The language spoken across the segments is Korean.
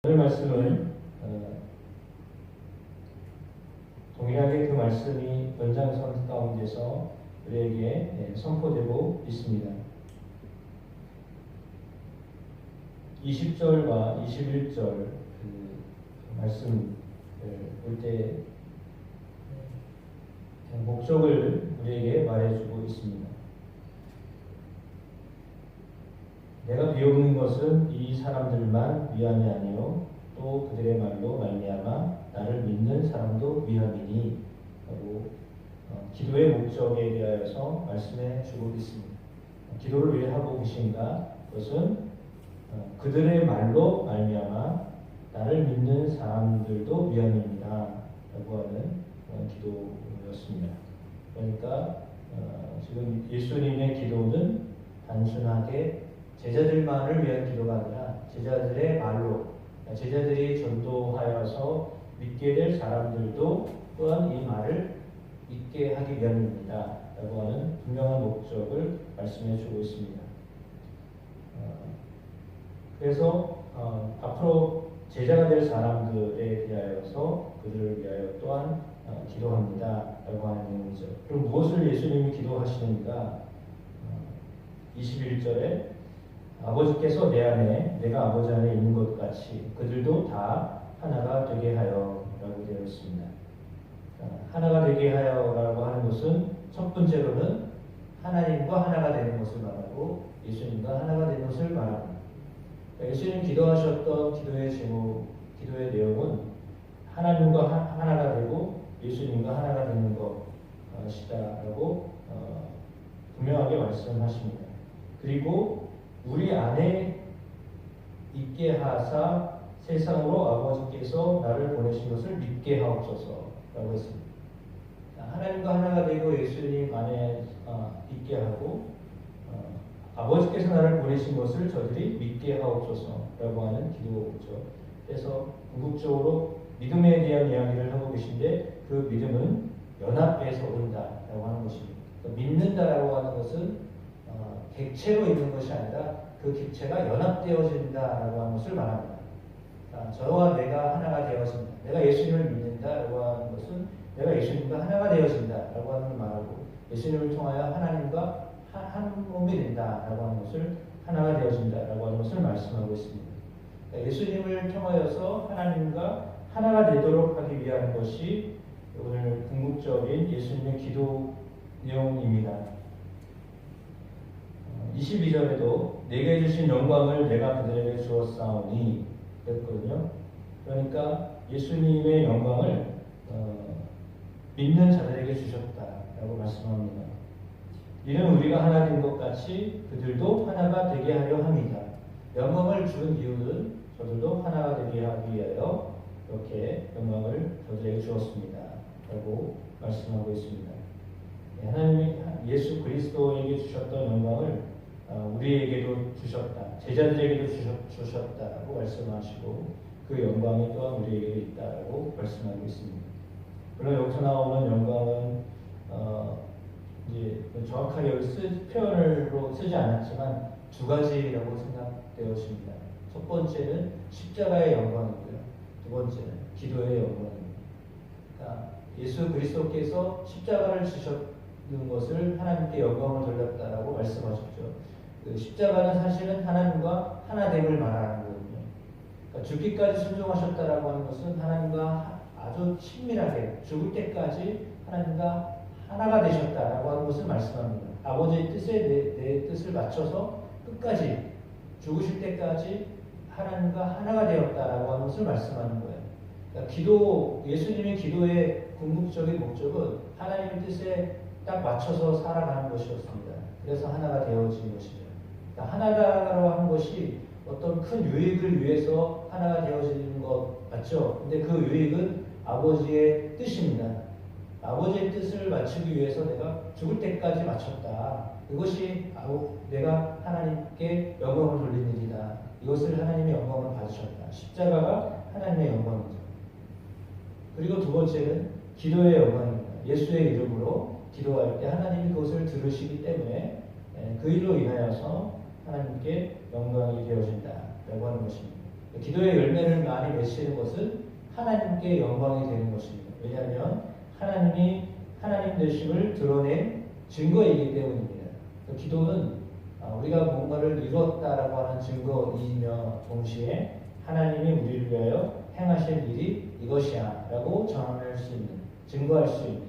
오늘 말씀은 동일하게 그 말씀이 연장선 가운데서 우리에게 선포되고 있습니다. 20절과 21절 그 말씀을 볼 때 목적을 우리에게 말해주고 있습니다. 내가 비옵는 것은 이 사람들만 위함이 아니요 또 그들의 말로 말미암아 나를 믿는 사람도 위함이니 라고 기도의 목적에 대하여서 말씀해 주고 있습니다. 기도를 왜 하고 계신가? 그것은 그들의 말로 말미암아 나를 믿는 사람들도 위함입니다 라고 하는 기도였습니다. 그러니까 지금 예수님의 기도는 단순하게 제자들만을 위한 기도가 아니라 제자들의 말로 제자들이 전도하여서 믿게 될 사람들도 또한 이 말을 믿게 하기 위함입니다 라고 하는 분명한 목적을 말씀해 주고 있습니다. 그래서 앞으로 제자가 될 사람들에 대하여서 그들을 위하여 또한 기도합니다 라고 하는 내용이죠. 그럼 무엇을 예수님이 기도하시는가? 21절에 아버지께서 내 안에 내가 아버지 안에 있는 것 같이 그들도 다 하나가 되게 하여 라고 되어 있습니다. 하나가 되게 하여 라고 하는 것은 첫 번째로는 하나님과 하나가 되는 것을 말하고 예수님과 하나가 되는 것을 말합니다. 예수님 기도하셨던 기도의 제목, 기도의 내용은 하나님과 하나가 되고 예수님과 하나가 되는 것이다라고 분명하게 말씀하십니다. 그리고 우리 안에 있게 하사 세상으로 아버지께서 나를 보내신 것을 믿게 하옵소서라고 했습니다. 하나님과 하나가 되고 예수님 안에 있게 하고 아버지께서 나를 보내신 것을 저들이 믿게 하옵소서라고 하는 기도죠. 그래서 궁극적으로 믿음에 대한 이야기를 하고 계신데 그 믿음은 연합해서 온다라고 하는 것입니다. 믿는다라고 하는 것은 객체로 있는 것이 아니라 그 객체가 연합되어진다라고 하는 것을 말합니다. 저와 내가 하나가 되어진다. 내가 예수님을 믿는다라고 하는 것은 내가 예수님과 하나가 되어진다라고 하는 걸 말하고 예수님을 통하여 하나님과 한 몸이 된다라고 하는 것을 하나가 되어진다라고 하는 것을 말씀하고 있습니다. 예수님을 통하여서 하나님과 하나가 되도록 하기 위한 것이 오늘 궁극적인 예수님의 기도 내용입니다. 22절에도 내게 주신 영광을 내가 그들에게 주었사오니 그랬거든요. 그러니까 예수님의 영광을 믿는 자들에게 주셨다라고 말씀합니다. 이는 우리가 하나 된 것 같이 그들도 하나가 되게 하려 합니다. 영광을 준 이유는 저들도 하나가 되게 하기 위하여 이렇게 영광을 저들에게 주었습니다 라고 말씀하고 있습니다. 하나님이 예수 그리스도에게 주셨던 영광을 우리에게도 주셨다. 제자들에게도 주셨다라고 말씀하시고 그 영광이 또한 우리에게 있다라고 말씀하고 있습니다. 물론 여기서 나오는 영광은 이제 정확하게 여기 표현으로 쓰지 않았지만 두 가지라고 생각되었습니다. 첫 번째는 십자가의 영광이고요. 두 번째는 기도의 영광입니다. 그러니까 예수 그리스도께서 십자가를 지셨는 것을 하나님께 영광을 돌렸다라고 말씀하셨죠. 그 십자가는 사실은 하나님과 하나됨을 말하는 거거든요. 그러니까 죽기까지 순종하셨다라고 하는 것은 하나님과 아주 친밀하게 죽을 때까지 하나님과 하나가 되셨다라고 하는 것을 말씀합니다. 아버지의 뜻에 내 뜻을 맞춰서 끝까지 죽으실 때까지 하나님과 하나가 되었다라고 하는 것을 말씀하는 거예요. 그러니까 예수님의 기도의 궁극적인 목적은 하나님의 뜻에 딱 맞춰서 살아가는 것이었습니다. 그래서 하나가 되어진 것이죠. 그러니까 하나라고 하는 것이 어떤 큰 유익을 위해서 하나가 되어지는 것 맞죠? 근데 그 유익은 아버지의 뜻입니다. 아버지의 뜻을 맞추기 위해서 내가 죽을 때까지 맞췄다. 이것이 내가 하나님께 영광을 돌리는 일이다. 이것을 하나님의 영광을 받으셨다. 십자가가 하나님의 영광이죠. 그리고 두 번째는 기도의 영광입니다. 예수의 이름으로 기도할 때 하나님이 그것을 들으시기 때문에 그 일로 인하여서 하나님께 영광이 되어진다라고 하는 것입니다. 기도의 열매를 많이 맺히는 것은 하나님께 영광이 되는 것입니다. 왜냐하면 하나님이 하나님 되심을 드러낸 증거이기 때문입니다. 기도는 우리가 뭔가를 이뤘다라고 하는 증거이며 동시에 하나님이 우리를 위하여 행하실 일이 이것이야 라고 전할 수 있는, 증거할 수 있는.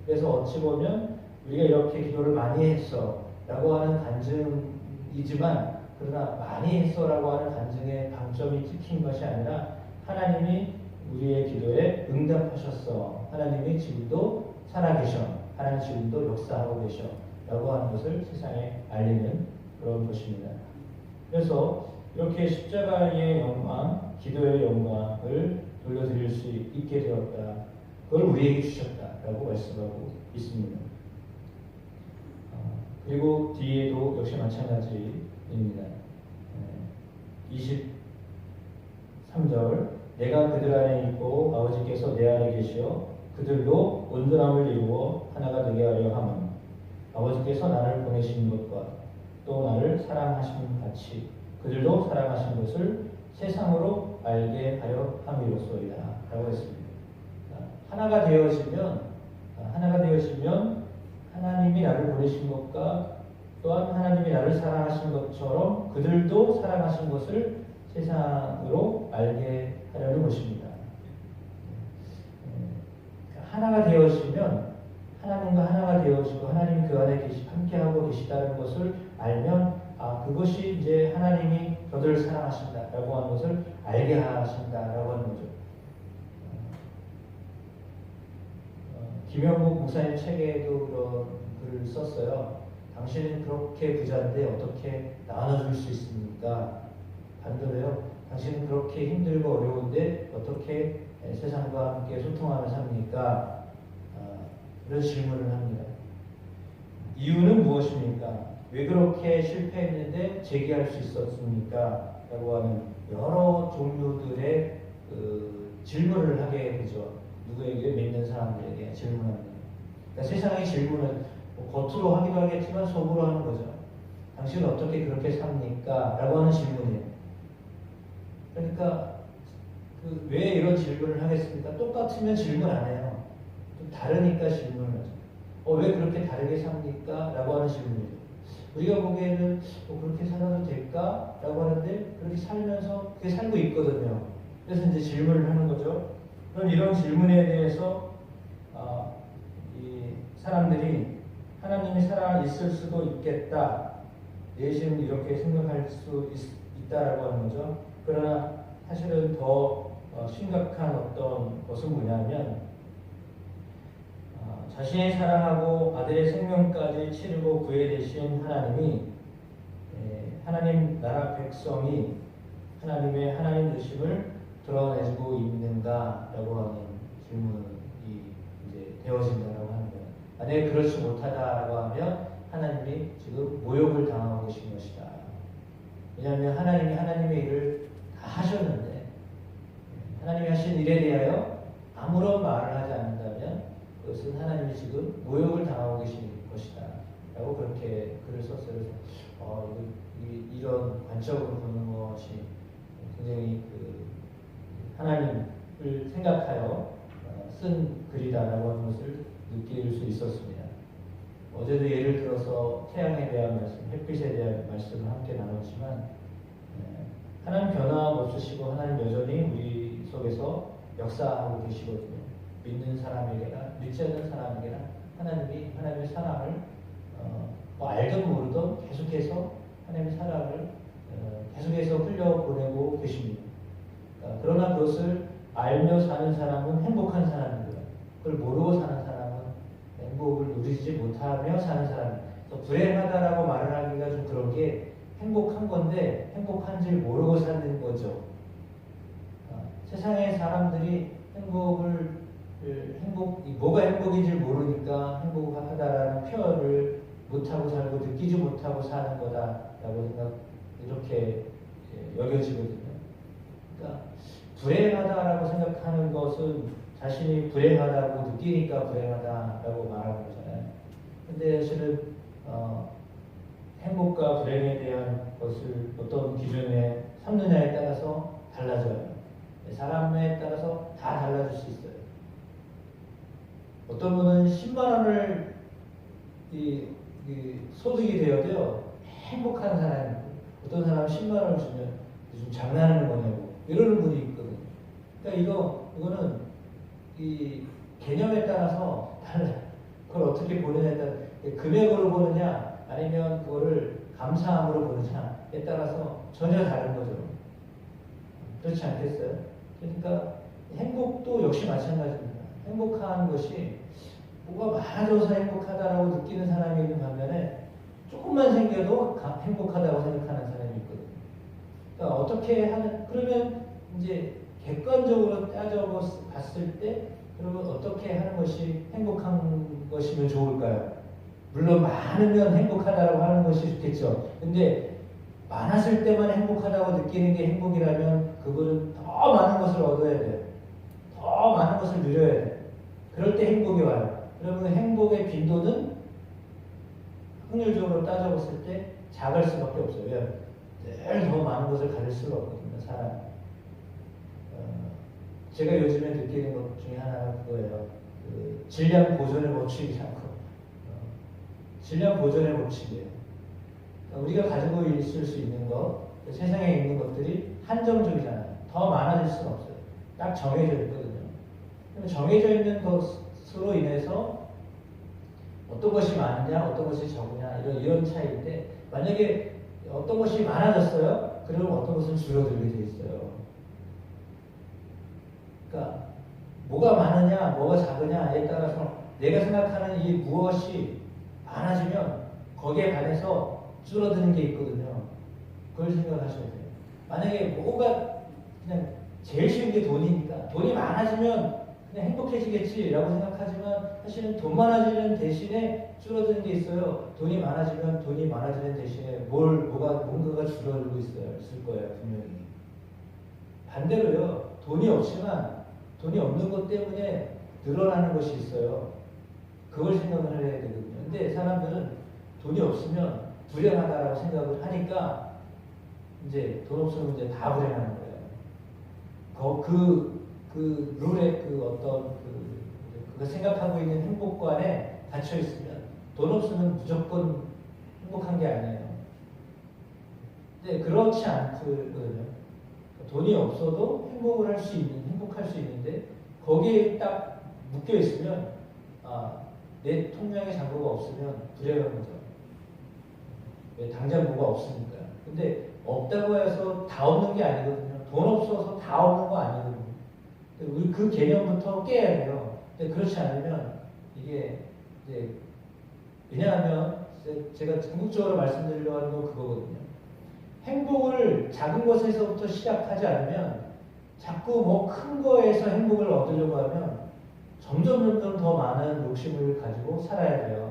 그래서 어찌 보면 우리가 이렇게 기도를 많이 했어 라고 하는 간증이지만, 그러나 많이 했어 라고 하는 간증의 방점이 찍힌 것이 아니라 하나님이 우리의 기도에 응답하셨어, 하나님이 지금도 살아계셔, 하나님 지금도 역사하고 계셔 라고 하는 것을 세상에 알리는 그런 것입니다. 그래서 이렇게 십자가의 영광, 기도의 영광을 돌려드릴 수 있게 되었다. 그걸 우리에게 주셨다라고 말씀하고 있습니다. 그리고 뒤에도 역시 마찬가지입니다. 23절 내가 그들 안에 있고 아버지께서 내 안에 계시어 그들로 온전함을 이루어 하나가 되게 하려 함은 아버지께서 나를 보내신 것과 또 나를 사랑하신 같이 그들도 사랑하신 것을 세상으로 알게 하려 함이로소이다 라고 했습니다. 하나가 되어지면 하나님이 나를 보내신 것과 또한 하나님이 나를 사랑하신 것처럼 그들도 사랑하신 것을 세상으로 알게 하려는 것입니다. 하나가 되어지면 하나님과 하나가 되어지고 하나님이 그 안에 함께하고 계시다는 것을 알면 그것이 이제 하나님이 저들을 사랑하신다라고 하는 것을 알게 하신다라고 하는 거죠. 김영국 목사님 책에도 그런 글을 썼어요. 당신은 그렇게 부자인데 어떻게 나눠줄 수 있습니까? 반대로요. 당신은 그렇게 힘들고 어려운데 어떻게 세상과 함께 소통하며 삽니까? 이런 질문을 합니다. 이유는 무엇입니까? 왜 그렇게 실패했는데 재기할 수 있었습니까? 라고 하는 여러 종류들의 질문을 하게 되죠. 누구에게? 믿는 사람들에게 질문합니다. 그러니까 세상의 질문은 겉으로 하기도 하겠지만 속으로 하는 거죠. 당신은 어떻게 그렇게 삽니까? 라고 하는 질문이에요. 그러니까 왜 이런 질문을 하겠습니까? 똑같으면 질문 안 해요. 좀 다르니까 질문을 하죠. 왜 그렇게 다르게 삽니까? 라고 하는 질문이에요. 우리가 보기에는 그렇게 살아도 될까? 라고 하는데 그렇게 살면서 그렇게 살고 있거든요. 그래서 이제 질문을 하는 거죠. 그럼 이런 질문에 대해서 이 사람들이 하나님이 살아 있을 수도 있겠다, 내심 이렇게 생각할 수 있다라고 하는 거죠. 그러나 사실은 더 심각한 어떤 것은 뭐냐면 자신이 사랑하고 아들의 생명까지 치르고 구해내신 하나님이 하나님 나라 백성이 하나님의 하나님 되심을 드러내고 있는가라고 하는 질문이 이제 되어진다라고 하는 거예요. 만약에 그렇지 못하다라고 하면 하나님이 지금 모욕을 당하고 계신 것이다. 왜냐하면 하나님이 하나님의 일을 다 하셨는데 하나님이 하신 일에 대하여 아무런 말을 하지 않는다면 그것은 하나님이 지금 모욕을 당하고 계신 것이다 라고 그렇게 글을 썼어요. 그래서 이런 관점으로 보는 것이 굉장히 하나님을 생각하여 쓴 글이다라고 하는 것을 느낄 수 있었습니다. 어제도 예를 들어서 태양에 대한 말씀, 햇빛에 대한 말씀을 함께 나눴지만 하나님 변함없으시고 하나님 여전히 우리 속에서 역사하고 계시거든요. 믿는 사람에게나 믿지 않는 사람에게나 하나님이 하나님의 사랑을 알든 모르든 계속해서 하나님의 사랑을 계속해서 흘려보내고 계십니다. 그러나 그것을 알며 사는 사람은 행복한 사람입니다. 그걸 모르고 사는 사람은 행복을 누리지 못하며 사는 사람입니다. 불행하다라고 말을 하기가 좀 그런 게 행복한 건데 행복한 줄 모르고 사는 거죠. 세상의 사람들이 뭐가 행복인지 모르니까 행복하다라는 표현을 못하고 살고 느끼지 못하고 사는 거다라고 이렇게 여겨지거든요. 그러니까 불행하다라고 생각하는 것은 자신이 불행하다고 느끼니까 불행하다라고 말하는 거잖아요. 근데 사실은 행복과 불행에 대한 것을 어떤 기준에 삼느냐에 따라서 달라져요. 사람에 따라서 다 달라질 수 있어요. 어떤 분은 10만 원을 소득이 되어도요 행복한 사람이 있고, 어떤 사람은 10만 원을 주면 요즘 장난하는 거냐고 이러는 분이 있거든요. 그러니까 이거는 이 개념에 따라서 달라요. 그걸 어떻게 보느냐에 따라, 금액으로 보느냐 아니면 그거를 감사함으로 보느냐에 따라서 전혀 다른 거죠. 그렇지 않겠어요? 그러니까 행복도 역시 마찬가지입니다. 행복한 것이 뭐가 많아져서 행복하다라고 느끼는 사람이 있는 반면에 조금만 생겨도 행복하다고 생각하는 사람이 있거든요. 그러니까 어떻게 하는, 그러면 이제 객관적으로 따져봤을 때 그러면 어떻게 하는 것이 행복한 것이면 좋을까요? 물론 많으면 행복하다고 하는 것이 좋겠죠. 근데 많았을 때만 행복하다고 느끼는 게 행복이라면 그분은 더 많은 것을 얻어야 돼요. 더 많은 것을 누려야 돼요. 그럴 때 행복이 와요. 그러면 행복의 빈도는 확률적으로 따져봤을 때 작을 수밖에 없어요. 늘 더 많은 것을 가질 수가 없거든요, 사람. 제가 요즘에 느끼는 것 중에 하나가 그거예요. 질량 보존의 법칙이지 않고, 질량 보존의 법칙이에요. 우리가 가지고 있을 수 있는 것, 세상에 있는 것들이 한정적이잖아요. 더 많아질 수는 없어요. 딱 정해져 있거든요. 그럼 정해져 있는 것으로 인해서 어떤 것이 많으냐, 어떤 것이 적으냐, 이런 차이인데, 만약에 어떤 것이 많아졌어요? 그러면 어떤 것은 줄어들게 돼 있어요. 그러니까 뭐가 많으냐, 뭐가 작으냐에 따라서 내가 생각하는 이 무엇이 많아지면 거기에 반해서 줄어드는 게 있거든요. 그걸 생각하셔야 돼요. 만약에 뭐가 그냥 제일 쉬운 게 돈이니까 돈이 많아지면 그냥 행복해지겠지라고 생각하지만 사실은 돈 많아지는 대신에 줄어드는 게 있어요. 돈이 많아지면 돈이 많아지는 대신에 뭔가가 줄어들고 있을 거예요, 분명히. 반대로요, 돈이 없지만 돈이 없는 것 때문에 늘어나는 것이 있어요. 그걸 생각을 해야 되거든요. 근데 사람들은 돈이 없으면 불행하다라고 생각을 하니까 이제 돈 없으면 이제 다 불행하는 거예요. 그 룰에 그거 생각하고 있는 행복관에 갇혀 있으면 돈 없으면 무조건 행복한 게 아니에요. 근데 그렇지 않거든요. 돈이 없어도 행복할 수 있는데 거기에 딱 묶여 있으면 내 통장에 잔고가 없으면 불행한 거죠. 왜? 당장 뭐가 없으니까요. 근데 없다고 해서 다 없는 게 아니거든요. 돈 없어서 다 없는 거 아니거든요. 우리 그 개념부터 깨야 돼요. 근데 그렇지 않으면 이게 이제, 왜냐하면 제가 궁극적으로 말씀드리려고 하는 건 그거거든요. 행복을 작은 것에서부터 시작하지 않으면 자꾸 뭐 큰 거에서 행복을 얻으려고 하면 점점 더 많은 욕심을 가지고 살아야 돼요.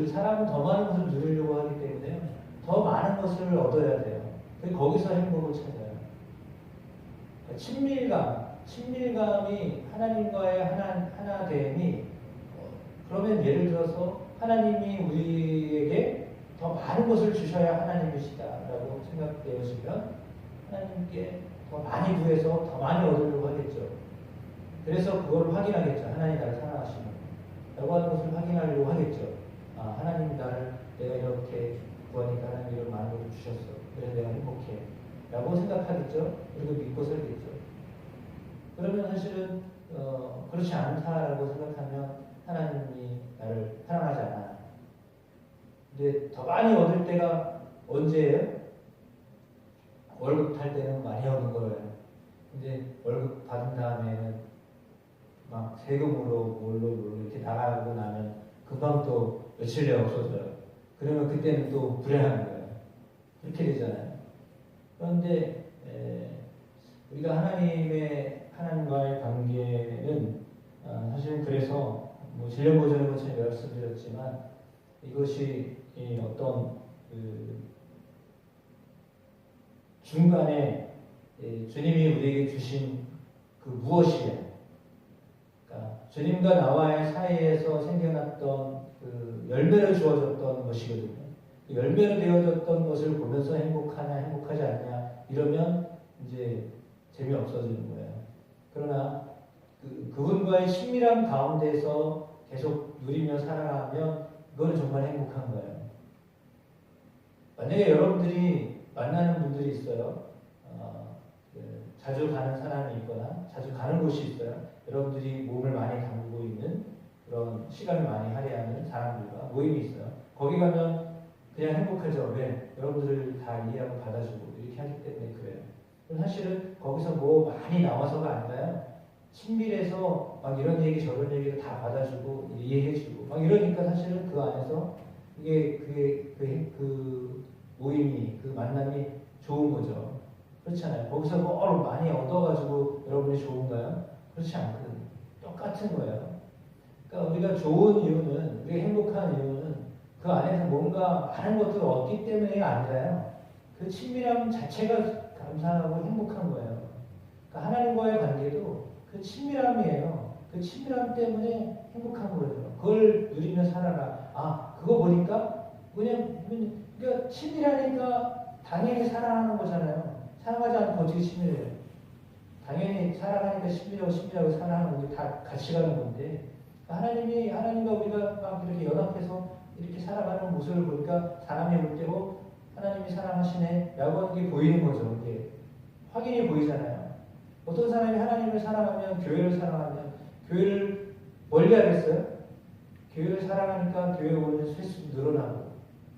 사람은 더 많은 것을 누리려고 하기 때문에 더 많은 것을 얻어야 돼요. 거기서 행복을 찾아요. 친밀감이 하나님과의 하나됨이, 그러면 예를 들어서 하나님이 우리에게 더 많은 것을 주셔야 하나님이시다라고 생각되어지면 하나님께 더 많이 구해서 더 많이 얻으려고 하겠죠. 그래서 그걸 확인하겠죠. 하나님 나를 사랑하시는 라고 하는 것을 확인하려고 하겠죠. 하나님이 내가 이렇게 구하니까 하나님이 이런 많은 것을 주셨어. 그래서 내가 행복해. 라고 생각하겠죠. 그리고 믿고 살겠죠. 그러면 사실은 그렇지 않다라고 생각하면 하나님이 나를 사랑하지 않아. 근데 더 많이 얻을 때가 언제예요? 월급 탈 때는 많이 얻는 거예요. 근데 월급 받은 다음에는 막 세금으로 뭘로 이렇게 나가고 나면 금방 또 며칠 내에 없어져요. 그러면 그때는 또 불행한 거예요. 그렇게 되잖아요. 그런데 우리가 하나님과의 관계는 사실은 그래서 질량보전의 것처럼 말씀드렸지만 이것이 어떤 중간에 주님이 우리에게 주신 그 무엇이냐, 그러니까 주님과 나와의 사이에서 생겨났던 그 열매를 주어졌던 것이거든요. 열매로 되어졌던 것을 보면서 행복하냐, 행복하지 않냐, 이러면 이제 재미없어지는 거예요. 그러나 그분과의 친밀한 가운데서 계속 누리며 살아가면 그거는 정말 행복한 거예요. 만약에 여러분들이 만나는 분들이 있어요. 자주 가는 사람이 있거나 자주 가는 곳이 있어요. 여러분들이 몸을 많이 담그고 있는 그런 시간을 많이 할애하는 사람들과 모임이 있어요. 거기 가면 그냥 행복하죠. 왜? 여러분들을 다 이해하고 받아주고 이렇게 하기 때문에 그래요. 사실은 거기서 뭐 많이 나와서가 아니라요. 친밀해서 막 이런 얘기 저런 얘기를 다 받아주고 이해해주고 막 이러니까 사실은 그 안에서 그 모임이 그 만남이 좋은 거죠. 그렇잖아요. 거기서 뭘 많이 얻어가지고 여러분이 좋은가요? 그렇지 않거든요. 똑같은 거예요. 그러니까 우리가 좋은 이유는, 우리가 행복한 이유는 그 안에서 뭔가 많은 것들을 얻기 때문에가 아니라요. 그 친밀함 자체가 감사하고 행복한 거예요. 그러니까 하나님과의 관계도 그 친밀함이에요. 그 친밀함 때문에 행복한 거예요. 그걸 누리며 살아라. 아, 그거 보니까 그러니까 친밀하니까 당연히 사랑하는 거잖아요. 사랑하지 않고 어떻게 친밀해요? 당연히 사랑하니까 친밀하고 사랑하는 게 다 같이 가는 건데 하나님과 우리가 막 이렇게 연합해서 이렇게 살아가는 모습을 보니까 사람이 볼 때고 하나님이 사랑하시네 라고 하는 게 보이는 거죠. 이게 확인이 보이잖아요. 어떤 사람이 하나님을 사랑하면 교회를 사랑하면 교회를 멀리 하겠어요? 교회를 사랑하니까 교회 오는 횟수도 늘어나고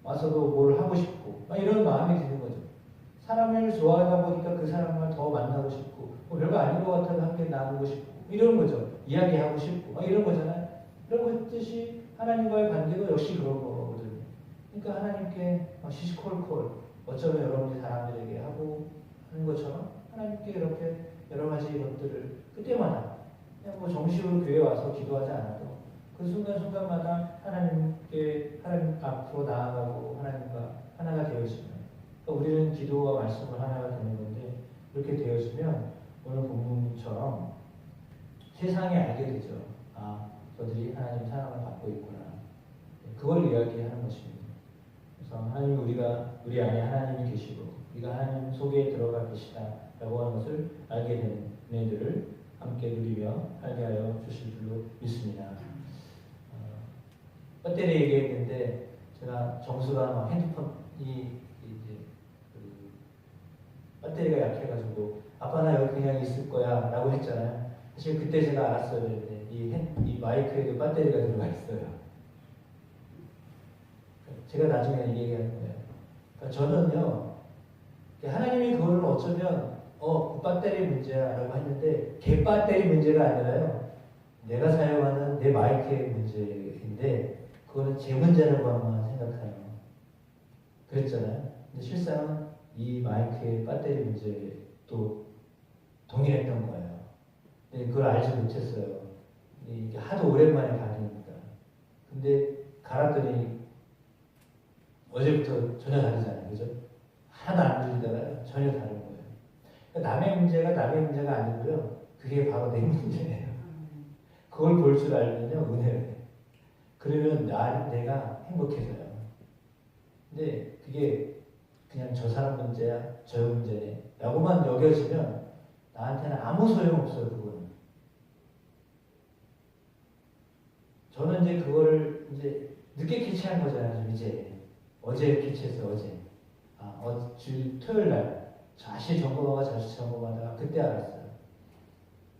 와서도 뭘 하고 싶고 막 이런 마음이 드는 거죠. 사람을 좋아하다 보니까 그 사람을 더 만나고 싶고 뭐 별거 아닌 것 같아도 함께 나누고 싶고 이런 거죠. 이야기하고 싶고 막 이런 거잖아요. 그런 것듯이 하나님과의 관계도 역시 그런 거거든요. 그러니까 하나님께 시시콜콜 어쩌면 여러분이 사람들에게 하고 하는 것처럼 하나님께 이렇게 여러 가지 것들을 그때마다 그냥 뭐 정식으로 교회 와서 기도하지 않아도 그 순간순간마다 하나님 앞으로 나아가고 하나님과 하나가 되어지면 그러니까 우리는 기도와 말씀을 하나가 되는 건데 그렇게 되어지면 오늘 본문처럼 세상에 알게 되죠. 아, 저들이 하나님 사랑을 받고 있구나. 그걸 이야기하는 것입니다. 그래서 하나님 우리 안에 하나님이 계시고 우리가 하나님 속에 들어가 계시다라고 하는 것을 알게 되는 은혜들을 함께 누리며 살게 하여 주실 줄로 믿습니다. 배터리 얘기했는데 제가 정수가 막 핸드폰이 이제 배터리가 약해가지고 아빠 나 여기 그냥 있을 거야 라고 했잖아요. 사실 그때 제가 알았어야 되는데 이 마이크에도 배터리가 들어가 있어요. 제가 나중에 얘기하는 거예요. 그러니까 저는요 하나님이 그걸 어쩌면 그 배터리 문제야라고 했는데 걔 배터리 문제가 아니라요. 내가 사용하는 내 마이크의 문제인데 그거는 제 문제라고만 생각해요. 그랬잖아요. 근데 실상은 이 마이크의 배터리 문제도 동일했던 거예요. 근데 그걸 알지 못했어요. 이게 하도 오랜만에 갈리니까. 근데 갈았더니 어제부터 전혀 다르잖아요. 그죠? 하나도 안 들리다가 전혀 다른 거예요. 그러니까 남의 문제가 아니고요. 그게 바로 내 문제예요. 그걸 볼 줄 알면요. 은혜예요. 그러면 내가 행복해져요. 근데 그게 그냥 저 사람 문제야, 저 문제네 라고만 여겨지면 나한테는 아무 소용없어요. 그거는. 저는 이제 그거를 이제 늦게 캐치한 거잖아요. 이제 어제 캐치했어요. 어제 토요일 날 다시 점검하다가 그때 알았어요.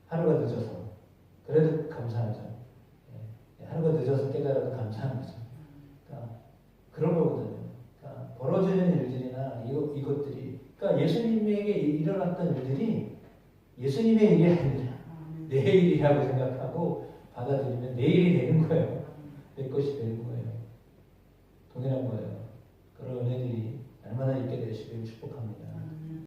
하루가 늦어서. 그래도 감사하죠. 하루가 늦어서 깨달아도 감사한 거죠. 그러니까 그런 거거든요. 그러니까 벌어지는 일들이나 이것들이, 그러니까 예수님에게 일어났던 일들이 예수님의 일이 아니라 내 일이라고 생각하고 받아들이면 내 일이 되는 거예요. 내 것이 되는 거예요. 동일한 거예요. 그런 은혜들이 날마다 있게 되시길 축복합니다.